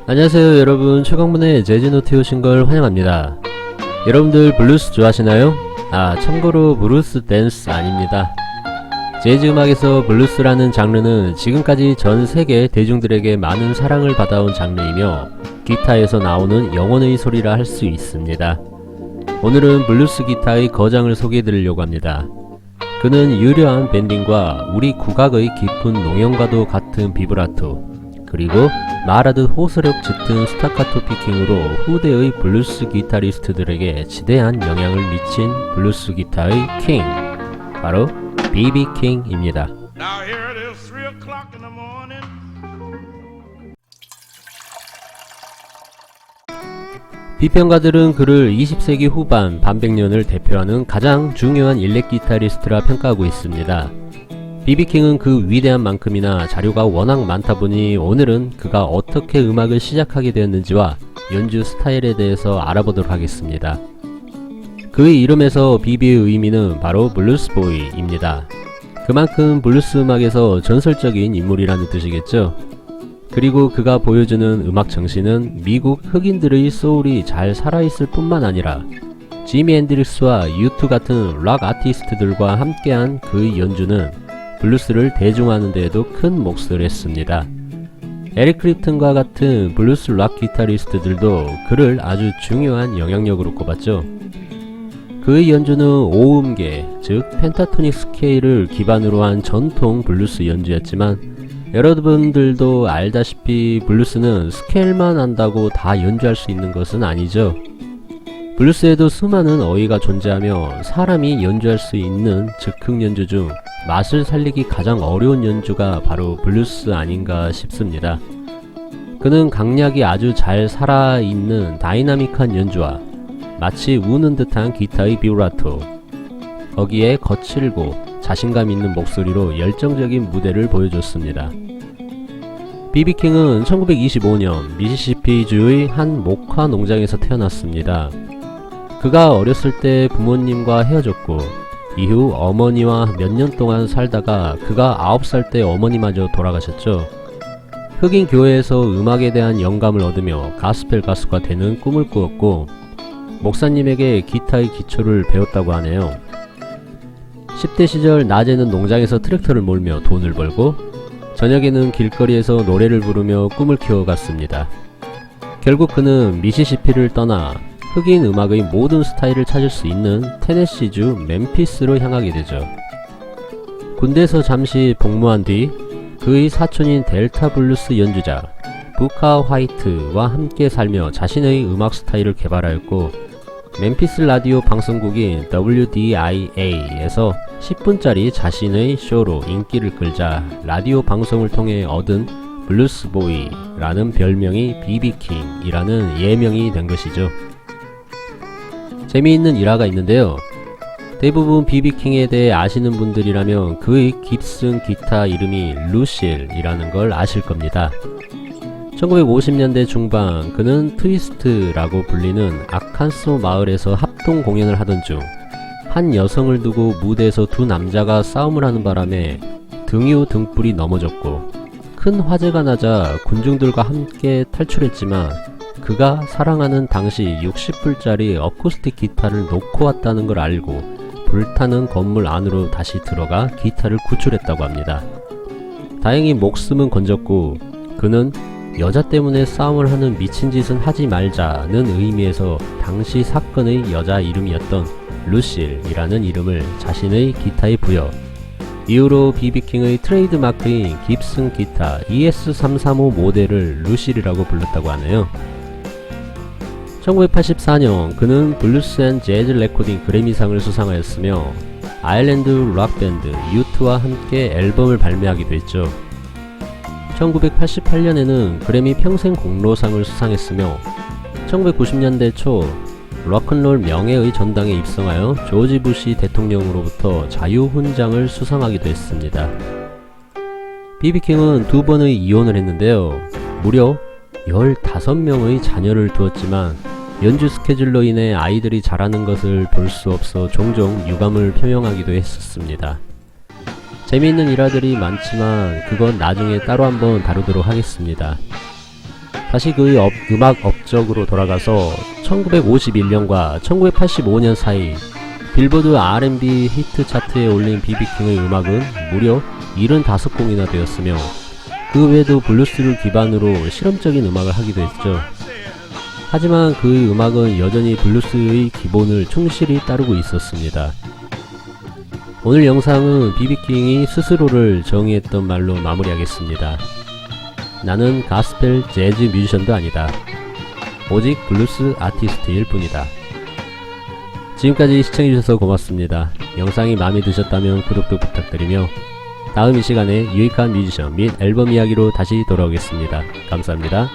안녕하세요 여러분, 최강문의 재즈노트에 오신 걸 환영합니다. 여러분들 블루스 좋아하시나요? 참고로 브루스 댄스 아닙니다. 재즈 음악에서 블루스라는 장르는 지금까지 전 세계 대중들에게 많은 사랑을 받아온 장르이며 기타에서 나오는 영혼의 소리라 할 수 있습니다. 오늘은 블루스 기타의 거장을 소개해드리려고 합니다. 그는 유려한 밴딩과 우리 국악의 깊은 농염과도 같은 비브라토, 그리고 마라드 호소력 짙은 스타카토 피킹으로 후대의 블루스 기타리스트들에게 지대한 영향을 미친 블루스 기타의 킹, 바로 B.B. 킹입니다. 비평가들은 그를 20세기 후반 반백년을 대표하는 가장 중요한 일렉 기타리스트라 평가하고 있습니다. B.B. 킹은 그 위대한 만큼이나 자료가 워낙 많다 보니 오늘은 그가 어떻게 음악을 시작하게 되었는지와 연주 스타일에 대해서 알아보도록 하겠습니다. 그의 이름에서 B.B.의 의미는 바로 블루스보이입니다. 그만큼 블루스 음악에서 전설적인 인물이라는 뜻이겠죠. 그리고 그가 보여주는 음악 정신은 미국 흑인들의 소울이 잘 살아있을 뿐만 아니라 지미 앤드릭스와 U2 같은 락 아티스트들과 함께한 그의 연주는 블루스를 대중화하는 데에도 큰 몫을 했습니다. 에릭 크립튼과 같은 블루스 락 기타리스트들도 그를 아주 중요한 영향력으로 꼽았죠. 그의 연주는 5음계, 즉 펜타토닉 스케일을 기반으로 한 전통 블루스 연주였지만 여러분들도 알다시피 블루스는 스케일만 안다고 다 연주할 수 있는 것은 아니죠. 블루스에도 수많은 어휘가 존재하며 사람이 연주할 수 있는 즉흥 연주 중 맛을 살리기 가장 어려운 연주가 바로 블루스 아닌가 싶습니다. 그는 강약이 아주 잘 살아있는 다이나믹한 연주와 마치 우는 듯한 기타의 비브라토, 거기에 거칠고 자신감 있는 목소리로 열정적인 무대를 보여줬습니다. B.B. 킹은 1925년 미시시피주의 한 목화 농장에서 태어났습니다. 그가 어렸을 때 부모님과 헤어졌고 이후 어머니와 몇 년 동안 살다가 그가 9살 때 어머니마저 돌아가셨죠. 흑인 교회에서 음악에 대한 영감을 얻으며 가스펠 가수가 되는 꿈을 꾸었고 목사님에게 기타의 기초를 배웠다고 하네요. 10대 시절 낮에는 농장에서 트랙터를 몰며 돈을 벌고 저녁에는 길거리에서 노래를 부르며 꿈을 키워갔습니다. 결국 그는 미시시피를 떠나 흑인 음악의 모든 스타일을 찾을 수 있는 테네시주 멤피스로 향하게 되죠. 군대에서 잠시 복무한 뒤 그의 사촌인 델타 블루스 연주자 부카 화이트와 함께 살며 자신의 음악 스타일을 개발하였고 멤피스 라디오 방송국인 WDIA에서 10분짜리 자신의 쇼로 인기를 끌자 라디오 방송을 통해 얻은 블루스보이라는 별명이 B.B. 킹이라는 예명이 된 것이죠. 재미있는 일화가 있는데요. 대부분 B.B. 킹에 대해 아시는 분들이라면 그의 깁슨 기타 이름이 루실이라는 걸 아실 겁니다. 1950년대 중반 그는 트위스트라고 불리는 아칸소 마을에서 합동 공연을 하던 중 한 여성을 두고 무대에서 두 남자가 싸움을 하는 바람에 등유 등불이 넘어졌고 큰 화재가 나자 군중들과 함께 탈출했지만 그가 사랑하는 당시 60불짜리 어쿠스틱 기타를 놓고 왔다는 걸 알고 불타는 건물 안으로 다시 들어가 기타를 구출했다고 합니다. 다행히 목숨은 건졌고 그는 여자 때문에 싸움을 하는 미친 짓은 하지 말자는 의미에서 당시 사건의 여자 이름이었던 루실이라는 이름을 자신의 기타에 부여 이후로 B.B. 킹의 트레이드 마크인 깁슨 기타 ES335 모델을 루실이라고 불렀다고 하네요. 1984년 그는 블루스 앤 재즈 레코딩 그래미상을 수상하였으며 아일랜드 락밴드 U2와 함께 앨범을 발매하기도 했죠. 1988년에는 그래미 평생 공로상을 수상했으며 1990년대 초 락큰롤 명예의 전당에 입성하여 조지 부시 대통령으로부터 자유훈장을 수상하기도 했습니다. B.B. 킹은 두 번의 이혼을 했는데요. 무려 15명의 자녀를 두었지만 연주 스케줄로 인해 아이들이 자라는 것을 볼 수 없어 종종 유감을 표명하기도 했었습니다. 재미있는 일화들이 많지만 그건 나중에 따로 한번 다루도록 하겠습니다. 다시 그의 음악 업적으로 돌아가서 1951년과 1985년 사이 빌보드 R&B 히트 차트에 올린 비비킹의 음악은 무려 75곡이나 되었으며 그 외에도 블루스를 기반으로 실험적인 음악을 하기도 했죠. 하지만 그의 음악은 여전히 블루스의 기본을 충실히 따르고 있었습니다. 오늘 영상은 비비킹이 스스로를 정의했던 말로 마무리하겠습니다. 나는 가스펠 재즈 뮤지션도 아니다. 오직 블루스 아티스트일 뿐이다. 지금까지 시청해주셔서 고맙습니다. 영상이 마음에 드셨다면 구독도 부탁드리며 다음 이 시간에 유익한 뮤지션 및 앨범 이야기로 다시 돌아오겠습니다. 감사합니다.